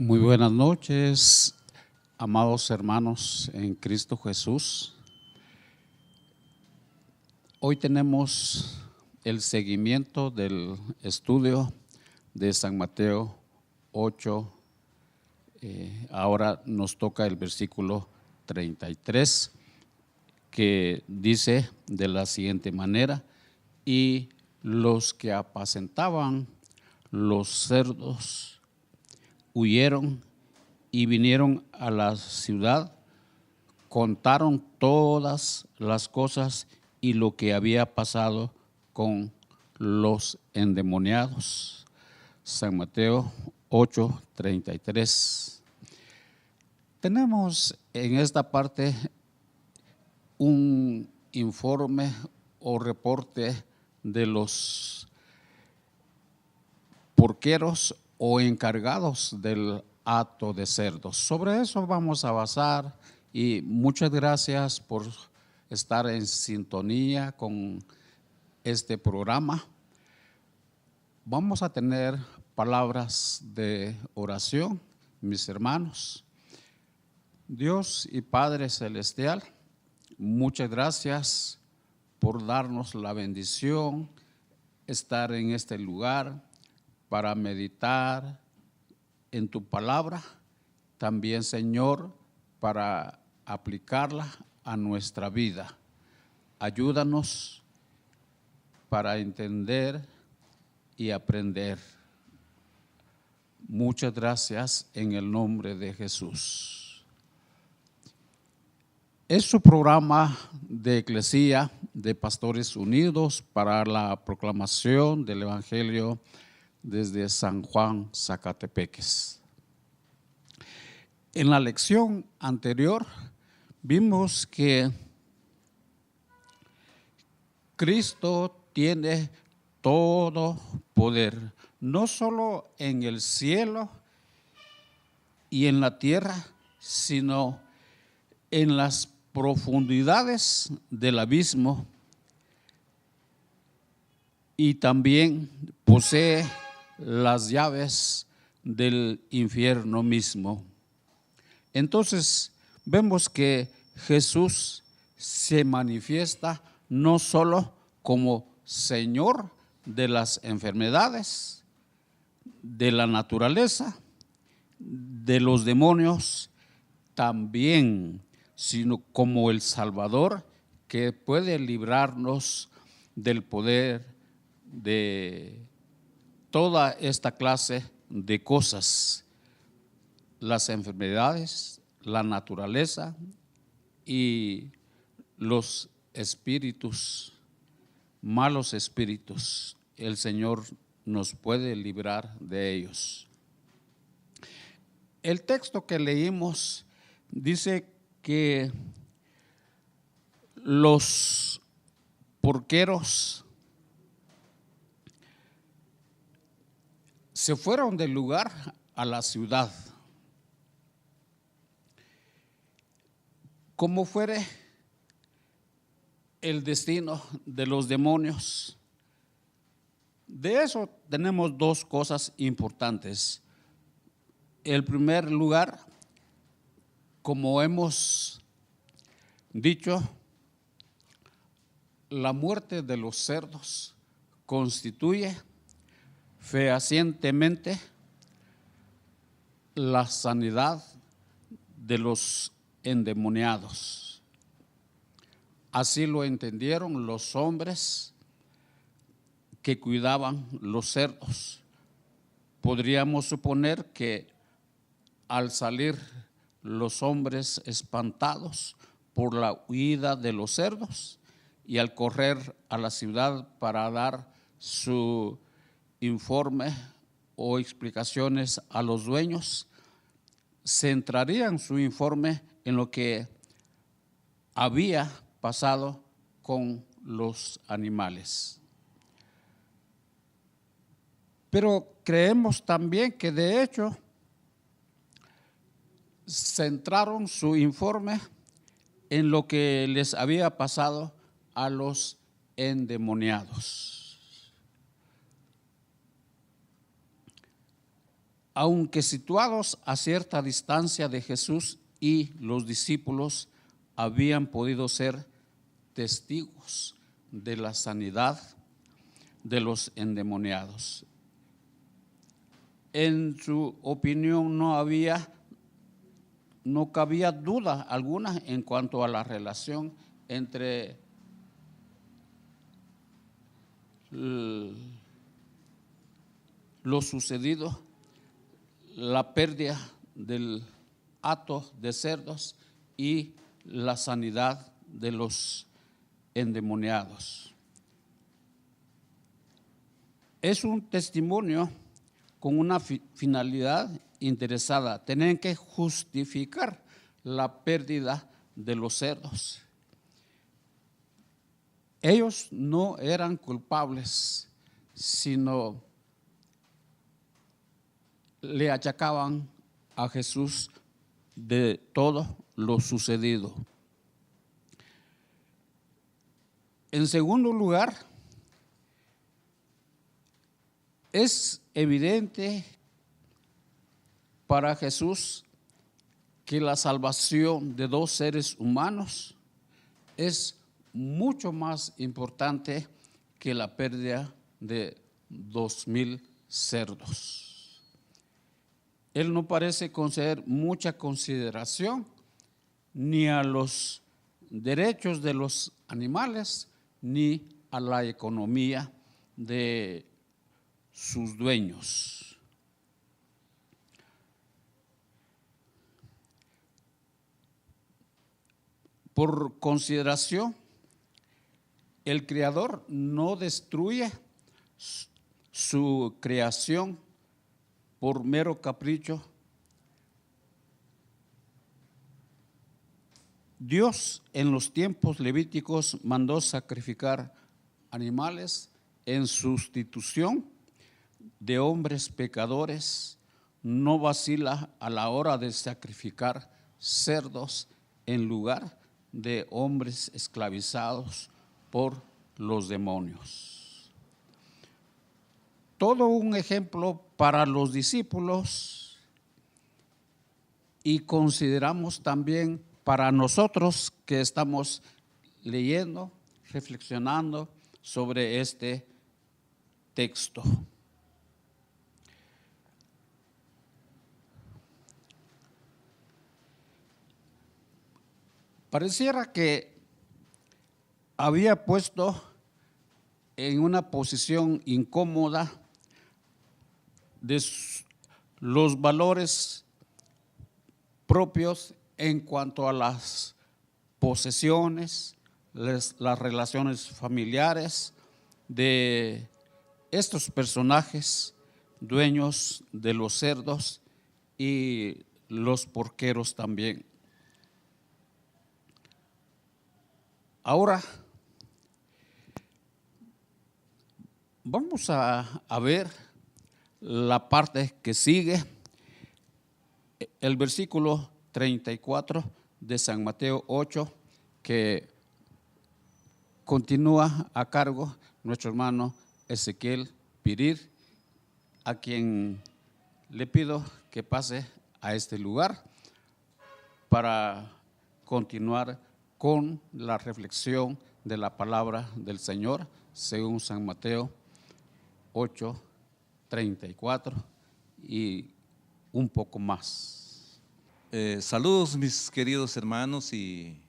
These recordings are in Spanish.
Muy buenas noches, amados hermanos en Cristo Jesús. Hoy tenemos el seguimiento del estudio de San Mateo 8. Ahora nos toca el versículo 33, que dice de la siguiente manera: y los que apacentaban los cerdos huyeron y vinieron a la ciudad, contaron todas las cosas y lo que había pasado con los endemoniados. San Mateo 8:33. Tenemos en esta parte un informe o reporte de los porqueros o encargados del hato de cerdos. Sobre eso vamos a basar, y muchas gracias por estar en sintonía con este programa. Vamos a tener palabras de oración, mis hermanos. Dios y Padre Celestial, muchas gracias por darnos la bendición, estar en este lugar para meditar en tu palabra, también, Señor, para aplicarla a nuestra vida. Ayúdanos para entender y aprender. Muchas gracias en el nombre de Jesús. Es su programa de Eclesía de Pastores Unidos para la proclamación del Evangelio desde San Juan, Zacatepeques. En la lección anterior vimos que Cristo tiene todo poder, no solo en el cielo y en la tierra, sino en las profundidades del abismo, y también posee las llaves del infierno mismo. Entonces vemos que Jesús se manifiesta no solo como Señor de las enfermedades, de la naturaleza, de los demonios, también, sino como el Salvador que puede librarnos del poder de toda esta clase de cosas: las enfermedades, la naturaleza y los espíritus, malos espíritus. El Señor nos puede librar de ellos. El texto que leímos dice que los porqueros se fueron del lugar a la ciudad. Como fuere el destino de los demonios, de eso tenemos dos cosas importantes. En primer lugar, como hemos dicho, la muerte de los cerdos constituye fehacientemente la sanidad de los endemoniados. Así lo entendieron los hombres que cuidaban los cerdos. Podríamos suponer que al salir los hombres espantados por la huida de los cerdos y al correr a la ciudad para dar su informe o explicaciones a los dueños, centrarían su informe en lo que había pasado con los animales. Pero creemos también que de hecho centraron su informe en lo que les había pasado a los endemoniados. Aunque situados a cierta distancia de Jesús y los discípulos, habían podido ser testigos de la sanidad de los endemoniados. En su opinión no cabía duda alguna en cuanto a la relación entre lo sucedido, la pérdida del hato de cerdos y la sanidad de los endemoniados. Es un testimonio con una finalidad interesada. Tienen que justificar la pérdida de los cerdos. Ellos no eran culpables, sino le achacaban a Jesús de todo lo sucedido. En segundo lugar, es evidente para Jesús que la salvación de dos seres humanos es mucho más importante que la pérdida de 2,000 cerdos. Él no parece conceder mucha consideración ni a los derechos de los animales ni a la economía de sus dueños. Por consideración, el Creador no destruye su creación por mero capricho. Dios en los tiempos levíticos mandó sacrificar animales en sustitución de hombres pecadores. No vacila a la hora de sacrificar cerdos en lugar de hombres esclavizados por los demonios. Todo un ejemplo para los discípulos y consideramos también para nosotros que estamos leyendo, reflexionando sobre este texto. Pareciera que había puesto en una posición incómoda de los valores propios en cuanto a las posesiones, las relaciones familiares de estos personajes, dueños de los cerdos y los porqueros también. Ahora vamos a ver la parte que sigue, el versículo 34 de San Mateo 8, que continúa a cargo nuestro hermano Ezequiel Pirir, a quien le pido que pase a este lugar para continuar con la reflexión de la palabra del Señor según San Mateo 8, 34 y un poco más. Saludos mis queridos hermanos y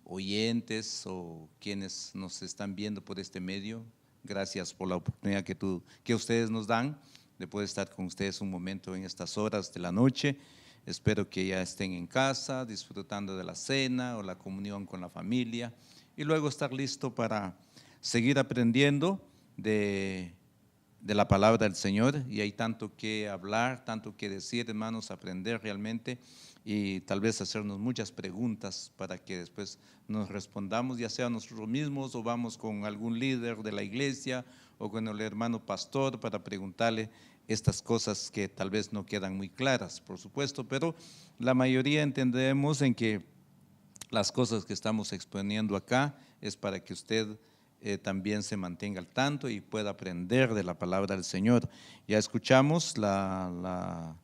oyentes o quienes nos están viendo por este medio. Gracias por la oportunidad que ustedes nos dan de poder estar con ustedes un momento en estas horas de la noche. Espero que ya estén en casa disfrutando de la cena o la comunión con la familia y luego estar listo para seguir aprendiendo de la palabra del Señor. Y hay tanto que hablar, tanto que decir, hermanos, aprender realmente y tal vez hacernos muchas preguntas para que después nos respondamos, ya sea nosotros mismos o vamos con algún líder de la iglesia o con el hermano pastor para preguntarle estas cosas que tal vez no quedan muy claras, por supuesto, pero la mayoría entendemos en que las cosas que estamos exponiendo acá es para que usted también se mantenga al tanto y pueda aprender de la palabra del Señor. Ya escuchamos la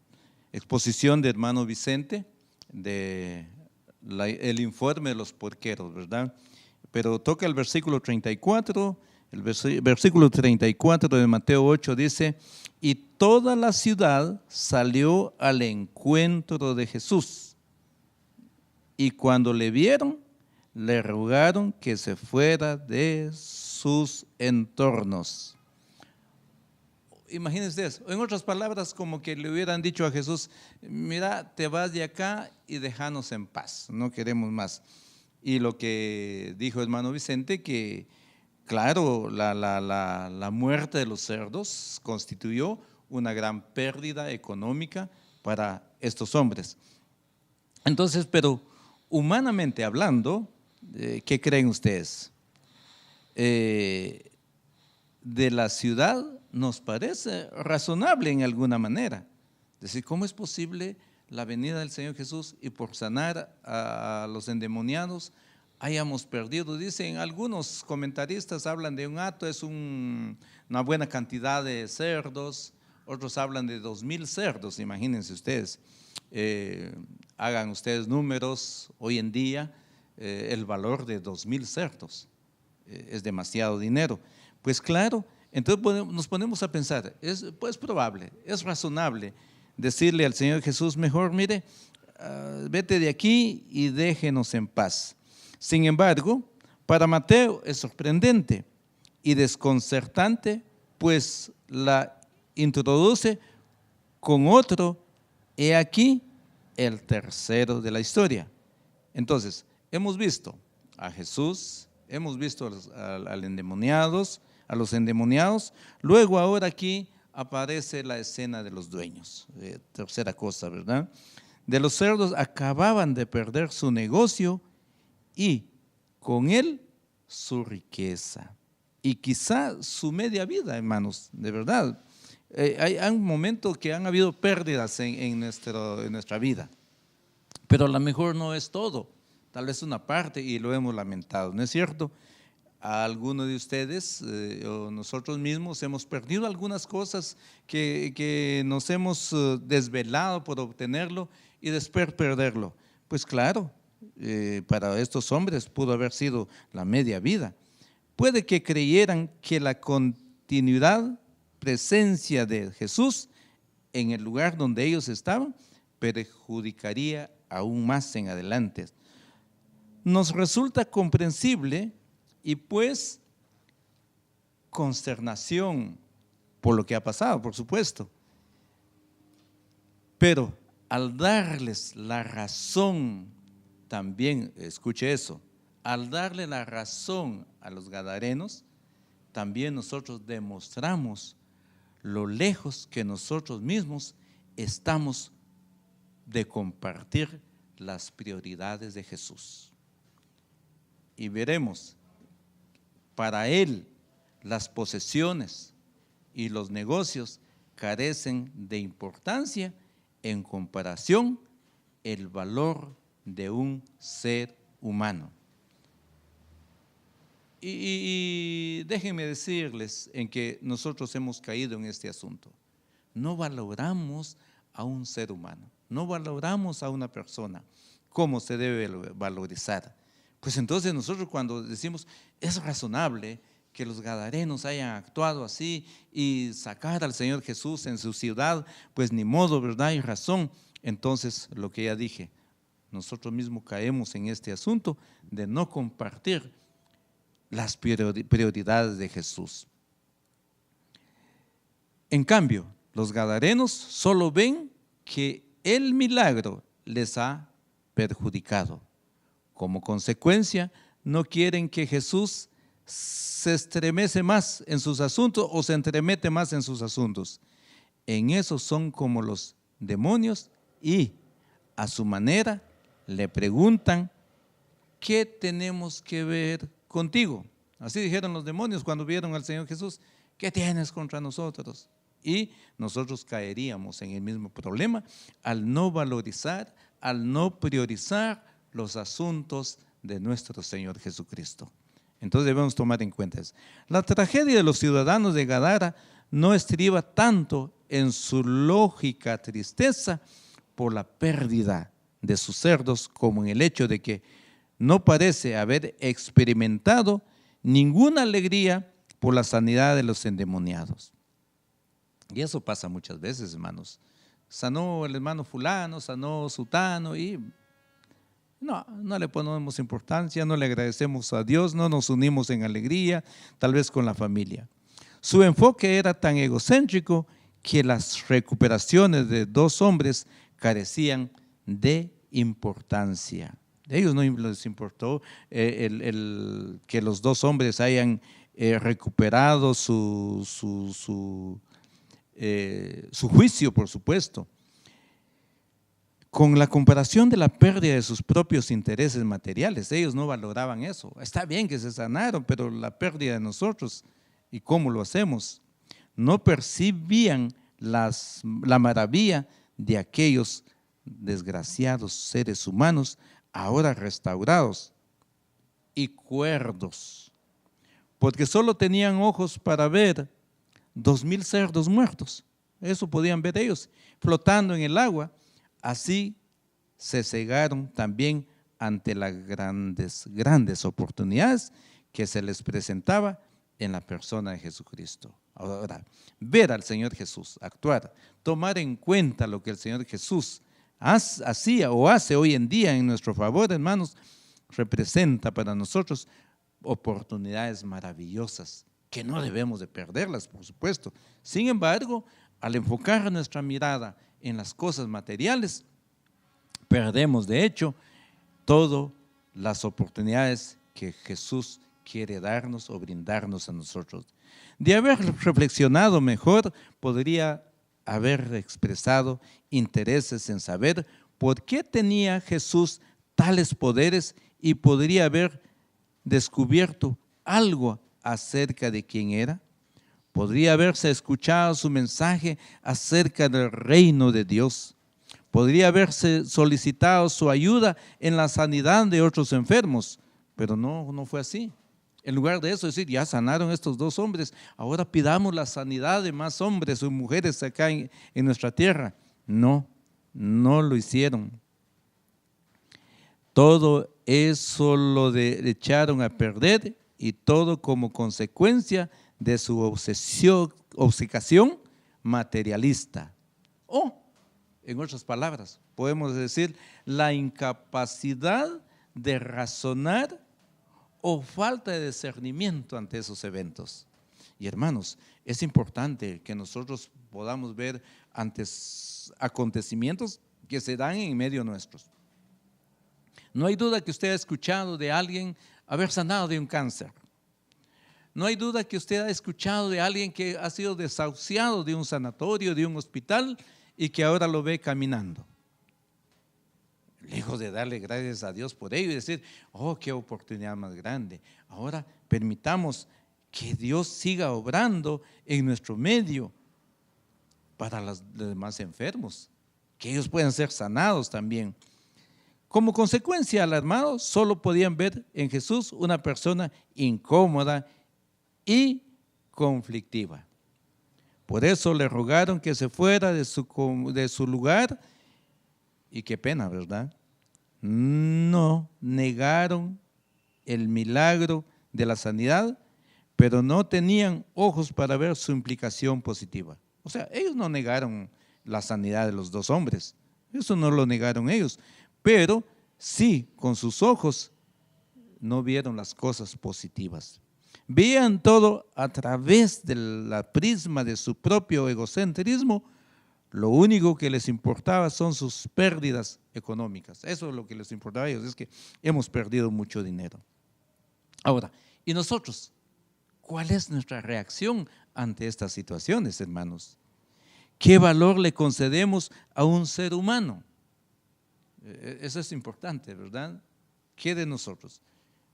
exposición de hermano Vicente, el informe de los porqueros, ¿verdad? Pero toca el versículo 34, el versículo 34 de Mateo 8 dice: y toda la ciudad salió al encuentro de Jesús, y cuando le vieron, le rogaron que se fuera de sus entornos. Imagínense eso. En otras palabras, como que le hubieran dicho a Jesús: mira, te vas de acá y déjanos en paz, no queremos más. Y lo que dijo hermano Vicente, que claro, la muerte de los cerdos constituyó una gran pérdida económica para estos hombres. Entonces, pero humanamente hablando, ¿qué creen ustedes? De la ciudad nos parece razonable en alguna manera. Es decir, ¿cómo es posible la venida del Señor Jesús y por sanar a los endemoniados hayamos perdido? Dicen algunos comentaristas, hablan de un hato, es una buena cantidad de cerdos, otros hablan de 2000 cerdos, imagínense ustedes. Hagan ustedes números, hoy en día el valor de 2000 cerdos es demasiado dinero. Pues claro, entonces nos ponemos a pensar, es pues probable, es razonable decirle al Señor Jesús: mejor mire, vete de aquí y déjenos en paz. Sin embargo, para Mateo es sorprendente y desconcertante, pues la introduce con otro: he aquí el tercero de la historia. Entonces, hemos visto a Jesús, hemos visto a los endemoniados, luego ahora aquí aparece la escena de los dueños. Tercera cosa, ¿verdad? De los cerdos acababan de perder su negocio y con él su riqueza y quizá su media vida, hermanos, de verdad. Hay un momento que han habido pérdidas en nuestra vida, pero a lo mejor no es todo, tal vez una parte, y lo hemos lamentado, ¿no es cierto? A alguno de ustedes o nosotros mismos hemos perdido algunas cosas que nos hemos desvelado por obtenerlo y después perderlo. Pues claro, para estos hombres pudo haber sido la media vida. Puede que creyeran que la continuidad, presencia de Jesús en el lugar donde ellos estaban perjudicaría aún más en adelante. Nos resulta comprensible y pues consternación por lo que ha pasado, por supuesto. Pero al darles la razón, también, escuche eso, al darle la razón a los gadarenos, también nosotros demostramos lo lejos que nosotros mismos estamos de compartir las prioridades de Jesús. Y veremos, para Él las posesiones y los negocios carecen de importancia en comparación el valor de un ser humano. Y déjenme decirles en que nosotros hemos caído en este asunto. No valoramos a un ser humano, no valoramos a una persona como se debe valorizar. Pues entonces nosotros cuando decimos es razonable que los gadarenos hayan actuado así y sacar al Señor Jesús en su ciudad, pues ni modo, ¿verdad? Hay razón. Entonces lo que ya dije, nosotros mismos caemos en este asunto de no compartir las prioridades de Jesús. En cambio, los gadarenos solo ven que el milagro les ha perjudicado. Como consecuencia, no quieren que Jesús se estremece más en sus asuntos o se entremete más en sus asuntos. En eso son como los demonios y a su manera le preguntan: ¿qué tenemos que ver contigo? Así dijeron los demonios cuando vieron al Señor Jesús: ¿qué tienes contra nosotros? Y nosotros caeríamos en el mismo problema al no valorizar, al no priorizar los asuntos de nuestro Señor Jesucristo. Entonces debemos tomar en cuenta eso. La tragedia de los ciudadanos de Gadara no estriba tanto en su lógica tristeza por la pérdida de sus cerdos, como en el hecho de que no parece haber experimentado ninguna alegría por la sanidad de los endemoniados. Y eso pasa muchas veces, hermanos. Sanó el hermano fulano, sanó sutano y no le ponemos importancia, no le agradecemos a Dios, no nos unimos en alegría, tal vez con la familia. Su enfoque era tan egocéntrico que las recuperaciones de 2 hombres carecían de importancia. A ellos no les importó que los 2 hombres hayan recuperado su juicio, por supuesto. Con la comparación de la pérdida de sus propios intereses materiales, ellos no valoraban eso. Está bien que se sanaron, pero la pérdida de nosotros y cómo lo hacemos, no percibían la maravilla de aquellos desgraciados seres humanos ahora restaurados y cuerdos, porque solo tenían ojos para ver 2,000 cerdos muertos. Eso podían ver ellos, flotando en el agua. Así se cegaron también ante las grandes oportunidades que se les presentaba en la persona de Jesucristo. Ahora, ver al Señor Jesús actuar, tomar en cuenta lo que el Señor Jesús hacía o hace hoy en día en nuestro favor, hermanos, representa para nosotros oportunidades maravillosas que no debemos de perderlas, por supuesto. Sin embargo, al enfocar nuestra mirada en las cosas materiales, perdemos de hecho todas las oportunidades que Jesús quiere darnos o brindarnos a nosotros. De haber reflexionado mejor, podría haber expresado intereses en saber por qué tenía Jesús tales poderes y podría haber descubierto algo acerca de quién era. Podría haberse escuchado su mensaje acerca del reino de Dios. Podría haberse solicitado su ayuda en la sanidad de otros enfermos, pero no fue así. En lugar de eso, decir, ya sanaron estos 2 hombres, ahora pidamos la sanidad de más hombres o mujeres acá en nuestra tierra. No lo hicieron. Todo eso lo echaron a perder y todo como consecuencia de su obcecación materialista. O, en otras palabras, podemos decir la incapacidad de razonar o falta de discernimiento ante esos eventos. Y hermanos, es importante que nosotros podamos ver antes acontecimientos que se dan en medio nuestros. No hay duda que usted ha escuchado de alguien haber sanado de un cáncer. No hay duda que usted ha escuchado de alguien que ha sido desahuciado de un sanatorio, de un hospital y que ahora lo ve caminando. Lejos de darle gracias a Dios por ello y decir, oh, qué oportunidad más grande. Ahora permitamos que Dios siga obrando en nuestro medio para los demás enfermos, que ellos puedan ser sanados también. Como consecuencia, hermanos, solo podían ver en Jesús una persona incómoda y conflictiva. Por eso le rogaron que se fuera de su lugar, y qué pena, ¿verdad? No negaron el milagro de la sanidad, pero no tenían ojos para ver su implicación positiva. O sea, ellos no negaron la sanidad de los 2 hombres, eso no lo negaron ellos, pero sí, con sus ojos no vieron las cosas positivas. Veían todo a través del prisma de su propio egocentrismo. Lo único que les importaba son sus pérdidas económicas. Eso es lo que les importaba a ellos, es que hemos perdido mucho dinero. Ahora, ¿y nosotros? ¿Cuál es nuestra reacción ante estas situaciones, hermanos? ¿Qué valor le concedemos a un ser humano? Eso es importante, ¿verdad? ¿Qué de nosotros?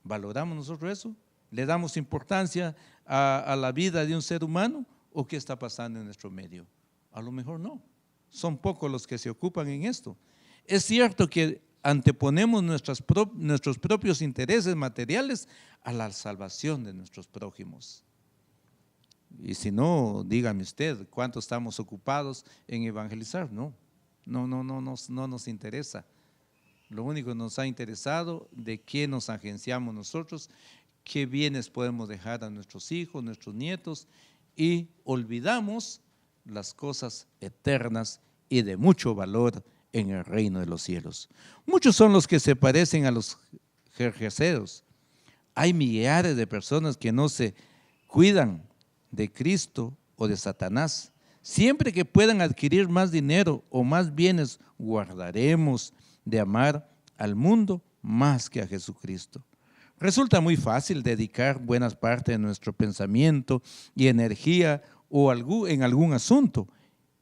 ¿Valoramos nosotros eso? ¿Le damos importancia a la vida de un ser humano? ¿O qué está pasando en nuestro medio? A lo mejor no. Son pocos los que se ocupan en esto. Es cierto que anteponemos nuestros propios intereses materiales a la salvación de nuestros prójimos. Y si no, dígame usted, ¿cuánto estamos ocupados en evangelizar? No nos interesa. Lo único que nos ha interesado de qué nos agenciamos nosotros, qué bienes podemos dejar a nuestros hijos, nuestros nietos, y olvidamos las cosas eternas y de mucho valor en el reino de los cielos. Muchos son los que se parecen a los gergeseos. Hay millares de personas que no se cuidan de Cristo o de Satanás. Siempre que puedan adquirir más dinero o más bienes, guardaremos de amar al mundo más que a Jesucristo. Resulta muy fácil dedicar buenas partes de nuestro pensamiento y energía en algún asunto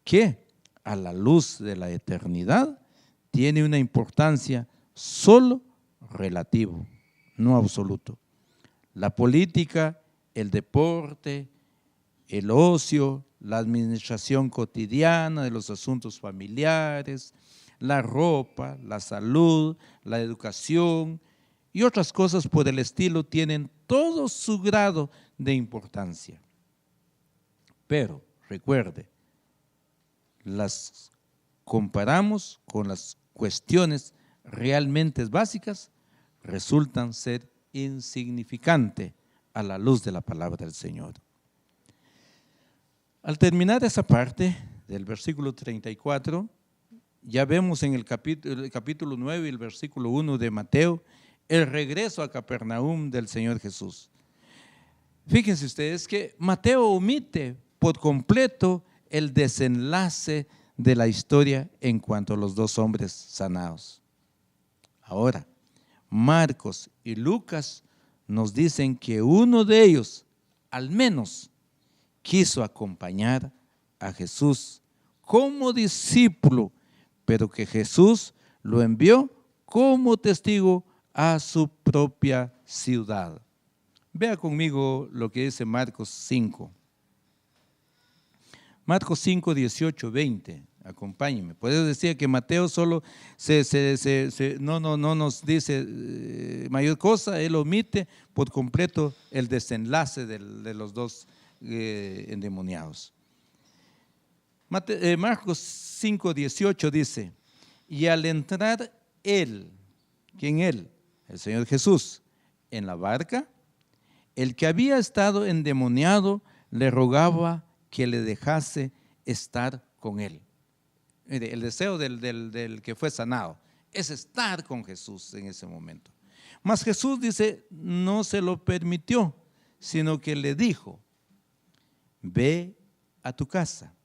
que, a la luz de la eternidad, tiene una importancia solo relativo, no absoluto. La política, el deporte, el ocio, la administración cotidiana de los asuntos familiares, la ropa, la salud, la educación y otras cosas por el estilo tienen todo su grado de importancia. Pero recuerde, las comparamos con las cuestiones realmente básicas, resultan ser insignificantes a la luz de la palabra del Señor. Al terminar esa parte del versículo 34, ya vemos en el capítulo 9 y el versículo 1 de Mateo, el regreso a Capernaum del Señor Jesús. Fíjense ustedes que Mateo omite por completo el desenlace de la historia en cuanto a los dos hombres sanados. Ahora, Marcos y Lucas nos dicen que uno de ellos, al menos, quiso acompañar a Jesús como discípulo, pero que Jesús lo envió como testigo a su propia ciudad. Vea conmigo lo que dice Marcos 5. Marcos 5, 18, 20. Acompáñenme. Por eso decía que Mateo solo no nos dice mayor cosa, él omite por completo el desenlace de los dos endemoniados. Marcos 5, 18 dice, y al entrar él, ¿quién él? El Señor Jesús, en la barca, el que había estado endemoniado le rogaba que le dejase estar con él. Mire, el deseo del que fue sanado es estar con Jesús en ese momento. Mas Jesús dice, no se lo permitió, sino que le dijo, ve a tu casa,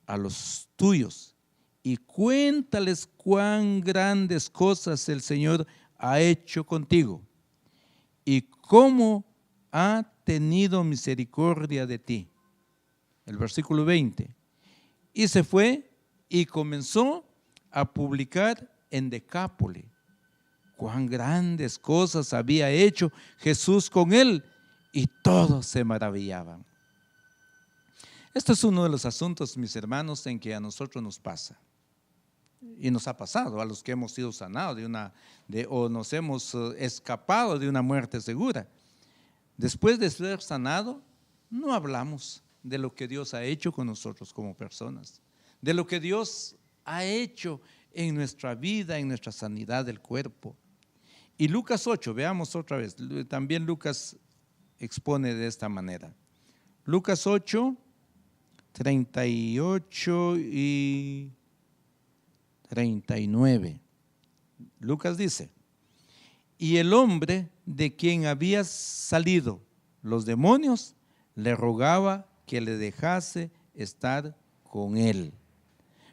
a los tuyos, y cuéntales cuán grandes cosas el Señor ha hecho contigo y cómo ha tenido misericordia de ti. El versículo 20. Y se fue y comenzó a publicar en Decápoli cuán grandes cosas había hecho Jesús con él, y todos se maravillaban. Este es uno de los asuntos, mis hermanos, en que a nosotros nos pasa. Y nos ha pasado a los que hemos sido sanados o nos hemos escapado de una muerte segura. Después de ser sanado, no hablamos de lo que Dios ha hecho con nosotros como personas, de lo que Dios ha hecho en nuestra vida, en nuestra sanidad del cuerpo. Y Lucas 8, veamos otra vez, también Lucas expone de esta manera. Lucas 8, 38 y 39. Lucas dice, y el hombre de quien había salido los demonios le rogaba que le dejase estar con él.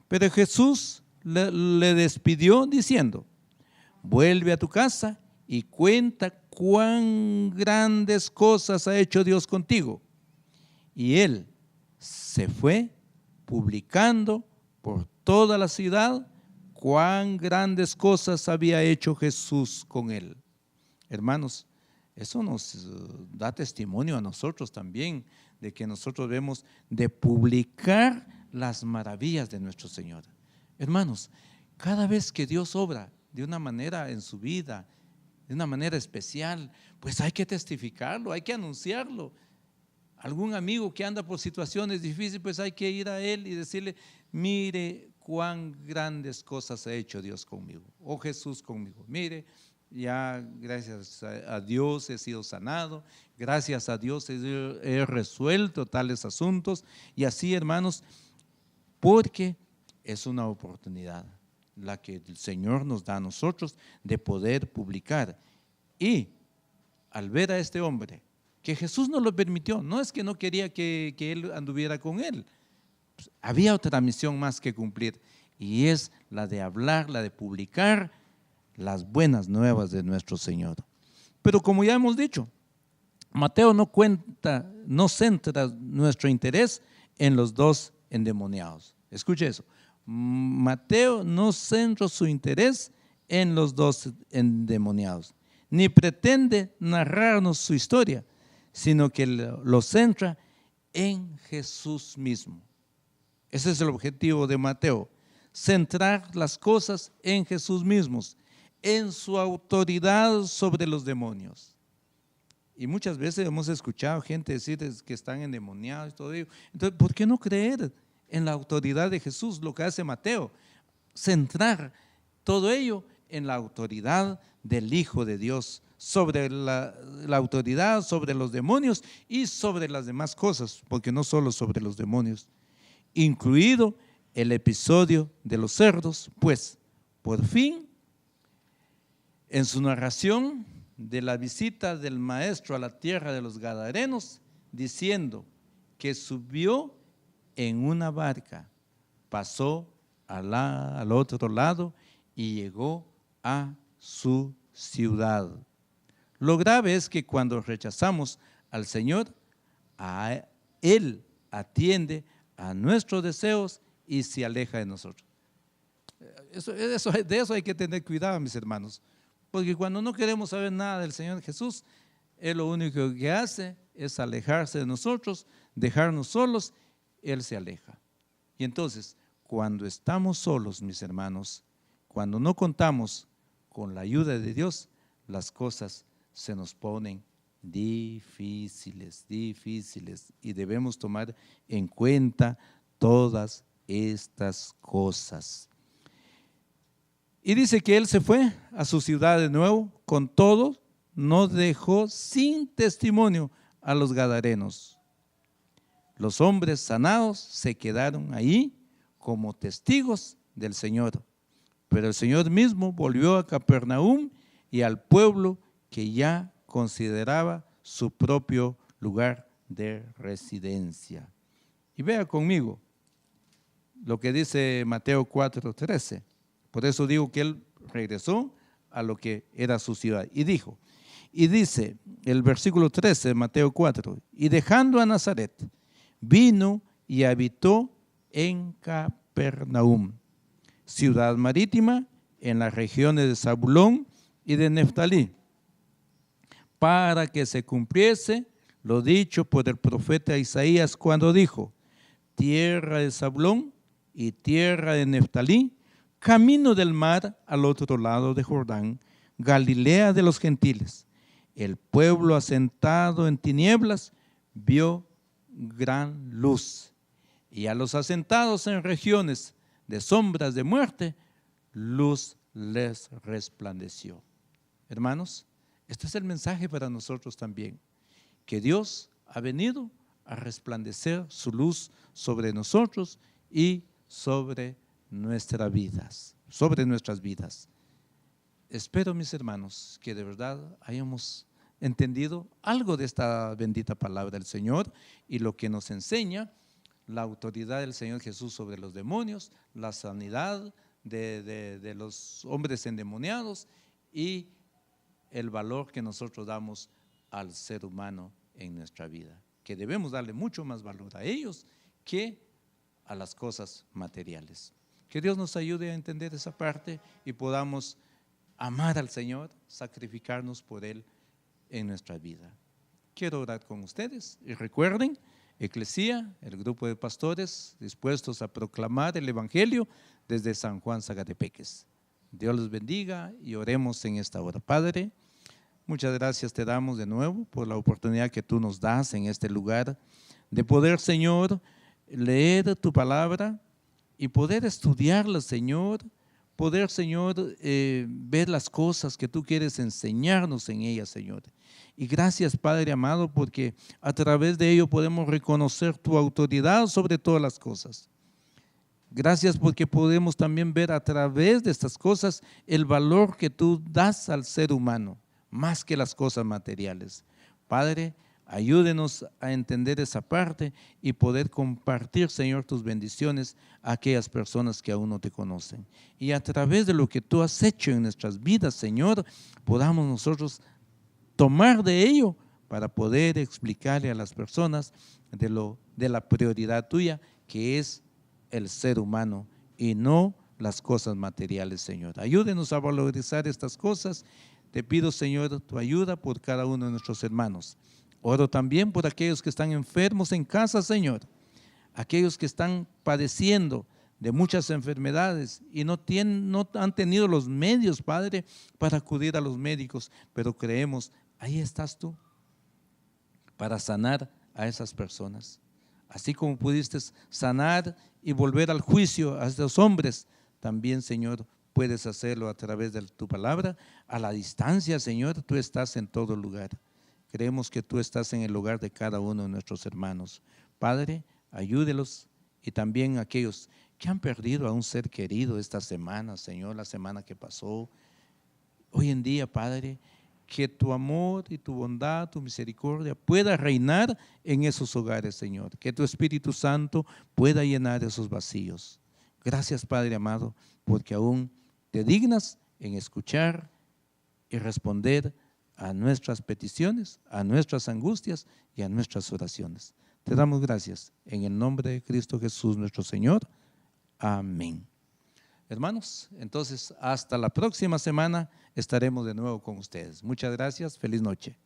Pero Jesús le despidió diciendo, vuelve a tu casa y cuenta cuán grandes cosas ha hecho Dios contigo. Y él se fue publicando por toda la ciudad cuán grandes cosas había hecho Jesús con él. Hermanos, eso nos da testimonio a nosotros también, de que nosotros debemos de publicar las maravillas de nuestro Señor. Hermanos, cada vez que Dios obra de una manera en su vida, de una manera especial, pues hay que testificarlo, hay que anunciarlo. algún amigo que anda por situaciones difíciles, pues hay que ir a él y decirle, mire cuán grandes cosas ha hecho Dios conmigo, o Jesús conmigo. Mire, ya gracias a Dios he sido sanado, gracias a Dios he resuelto tales asuntos. Y así, hermanos, porque es una oportunidad la que el Señor nos da a nosotros de poder publicar. Y al ver a este hombre, que Jesús no lo permitió, no es que no quería que él anduviera con él, pues, había otra misión más que cumplir, y es la de hablar, la de publicar las buenas nuevas de nuestro Señor. Pero como ya hemos dicho, Mateo no centra nuestro interés en los dos endemoniados. Escuche eso. Mateo no centra su interés en los dos endemoniados, ni pretende narrarnos su historia, sino que lo centra en Jesús mismo. Ese es el objetivo de Mateo, centrar las cosas en Jesús mismo, en su autoridad sobre los demonios. Y muchas veces hemos escuchado gente decir que están endemoniados y todo ello. Entonces, ¿por qué no creer en la autoridad de Jesús? Lo que hace Mateo, centrar todo ello en la autoridad del Hijo de Dios, sobre la autoridad sobre los demonios y sobre las demás cosas, porque no solo sobre los demonios, incluido el episodio de los cerdos. Pues, por fin, en su narración de la visita del maestro a la tierra de los Gadarenos, diciendo que subió en una barca, pasó al otro lado y llegó a su ciudad. Lo grave es que cuando rechazamos al Señor, Él atiende a nuestros deseos y se aleja de nosotros. De eso hay que tener cuidado, mis hermanos, porque cuando no queremos saber nada del Señor Jesús, Él lo único que hace es alejarse de nosotros, dejarnos solos. Él se aleja. Y entonces, cuando estamos solos, mis hermanos, cuando no contamos con la ayuda de Dios, las cosas se nos ponen difíciles, y debemos tomar en cuenta todas estas cosas. Y dice que él se fue a su ciudad de nuevo, con todo, no dejó sin testimonio a los gadarenos. Los hombres sanados se quedaron ahí como testigos del Señor. Pero el Señor mismo volvió a Capernaum y al pueblo que ya consideraba su propio lugar de residencia. Y vea conmigo lo que dice Mateo 4:13. Por eso digo que él regresó a lo que era su ciudad. Y dice el versículo 13 de Mateo 4, y dejando a Nazaret, vino y habitó en Capernaum, ciudad marítima en las regiones de Zabulón y de Neftalí, para que se cumpliese lo dicho por el profeta Isaías cuando dijo: tierra de Zabulón y tierra de Neftalí, camino del mar al otro lado de Jordán, Galilea de los gentiles. El pueblo asentado en tinieblas vio gran luz, y a los asentados en regiones de sombras de muerte, luz les resplandeció. Hermanos, este es el mensaje para nosotros también, que Dios ha venido a resplandecer su luz sobre nosotros y sobre nuestras vidas. Espero, mis hermanos, que de verdad hayamos entendido algo de esta bendita palabra del Señor y lo que nos enseña la autoridad del Señor Jesús sobre los demonios, la sanidad de los hombres endemoniados y el valor que nosotros damos al ser humano en nuestra vida, que debemos darle mucho más valor a ellos que a las cosas materiales. Que Dios nos ayude a entender esa parte y podamos amar al Señor, sacrificarnos por Él en nuestra vida. Quiero orar con ustedes y recuerden, Eclesía, el grupo de pastores dispuestos a proclamar el Evangelio desde San Juan Sagatepeques. Dios los bendiga y oremos en esta hora. Padre, muchas gracias te damos de nuevo por la oportunidad que tú nos das en este lugar de poder, Señor, leer tu palabra y poder estudiarla, Señor, poder, Señor, ver las cosas que tú quieres enseñarnos en ella, Señor. Y gracias, Padre amado, porque a través de ello podemos reconocer tu autoridad sobre todas las cosas. Gracias porque podemos también ver a través de estas cosas el valor que tú das al ser humano, más que las cosas materiales. Padre, ayúdenos a entender esa parte y poder compartir, Señor, tus bendiciones a aquellas personas que aún no te conocen. Y a través de lo que tú has hecho en nuestras vidas, Señor, podamos nosotros tomar de ello para poder explicarle a las personas de la prioridad tuya, que es el ser humano y no las cosas materiales, Señor. Ayúdenos a valorizar estas cosas. Te pido, Señor, tu ayuda por cada uno de nuestros hermanos. Oro también por aquellos que están enfermos en casa, Señor. Aquellos que están padeciendo de muchas enfermedades y no han tenido los medios, Padre, para acudir a los médicos. Pero creemos, ahí estás tú para sanar a esas personas. Así como pudiste sanar y volver al juicio a estos hombres, también, Señor, puedes hacerlo a través de tu palabra. A la distancia, Señor, tú estás en todo lugar. Creemos que tú estás en el lugar de cada uno de nuestros hermanos. Padre, ayúdelos, y también aquellos que han perdido a un ser querido esta semana, Señor, la semana que pasó. Hoy en día, Padre, que tu amor y tu bondad, tu misericordia pueda reinar en esos hogares, Señor. Que tu Espíritu Santo pueda llenar esos vacíos. Gracias, Padre amado, porque aún te dignas en escuchar y responder a nuestras peticiones, a nuestras angustias y a nuestras oraciones. Te damos gracias en el nombre de Cristo Jesús nuestro Señor. Amén. Hermanos, entonces hasta la próxima semana estaremos de nuevo con ustedes. Muchas gracias, feliz noche.